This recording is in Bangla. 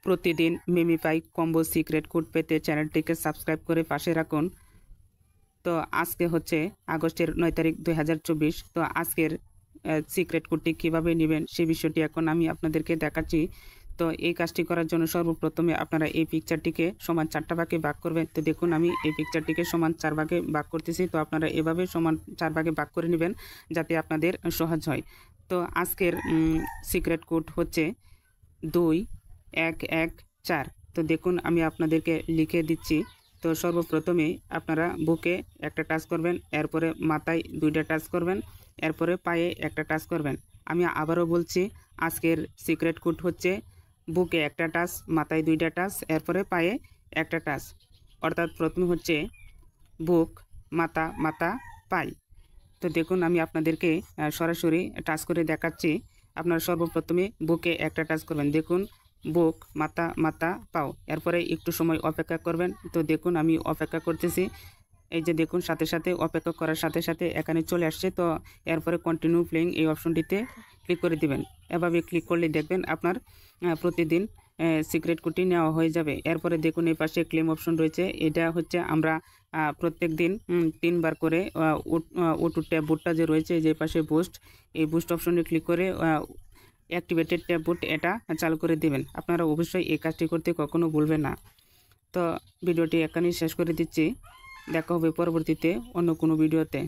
প্রতিদিন মিমিফাই কম্বো সিক্রেট কোড পেতে চ্যানেলটিকে সাবস্ক্রাইব করে পাশে রাখুন। তো আজকে হচ্ছে আগস্টের 9 তারিখ 2024। তো আজকের সিক্রেট কোডটি কীভাবে নেবেন সেই বিষয়টি এখন আমি আপনাদেরকে দেখাচ্ছি। তো এই কাজটি করার জন্য সর্বপ্রথমে আপনারা এই পিকচারটিকে সমান 4টা ভাগে ভাগ করবেন। তো দেখুন আমি এই পিকচারটিকে সমান 4 ভাগে ভাগ করতেছি। তো আপনারা এভাবে সমান 4 ভাগে ভাগ করে নেবেন যাতে আপনাদের সহজ হয়। তো আজকের সিক্রেট কোড হচ্ছে 2114। তো দেখুন আমি আপনাদেরকে লিখে দিচ্ছি। তো সর্বপ্রথমে আপনারা বুকে একটা টাচ করবেন, এরপরে মাথায় 2টা টাচ করবেন, এরপরে পায়ে একটা টাচ করবেন। আমি আবারও বলছি, আজকের সিক্রেট কোড হচ্ছে বুকে একটা টাচ, মাথায় 2টা টাচ, এরপরে পায়ে একটা টাচ। অর্থাৎ প্রথমে হচ্ছে বুক, মাথা, মাথা, পাই। তো দেখুন আমি আপনাদেরকে সরাসরি টাচ করে দেখাচ্ছি। আপনারা সর্বপ্রথমে বুকে একটা টাচ করবেন। দেখুন বুক, মাথা, মাথা, পাও। এরপরে একটু সময় অপেক্ষা করবেন। তো দেখুন আমি অপেক্ষা করতেছি। এই যে দেখুন সাথে সাথে অপেক্ষা করার সাথে সাথে এখানে চলে আসছে। তো এরপরে কন্টিনিউ প্লেইং এই অপশনটিতে ক্লিক করে দিবেন। এভাবে ক্লিক করলে দেখবেন আপনার প্রতিদিন সিক্রেট কোডটি নেওয়া হয়ে যাবে। এরপরে দেখুন এই পাশে ক্লেম অপশন রয়েছে। এটা হচ্ছে আমরা প্রত্যেক দিন 3 বার করে ওটু ট্যাব বুটটা যে রয়েছে যে পাশে বুস্ট, এই বুস্ট অপশনে ক্লিক করে অ্যাক্টিভেটেড ট্যাব বুট এটা চালু করে দিবেন। আপনারা অবশ্যই এই কাজটি করতে কখনো ভুলবেন না। তো ভিডিওটি এখানেই শেষ করে দিচ্ছি। দেখা হবে পরবর্তীতে অন্য কোনো ভিডিওতে।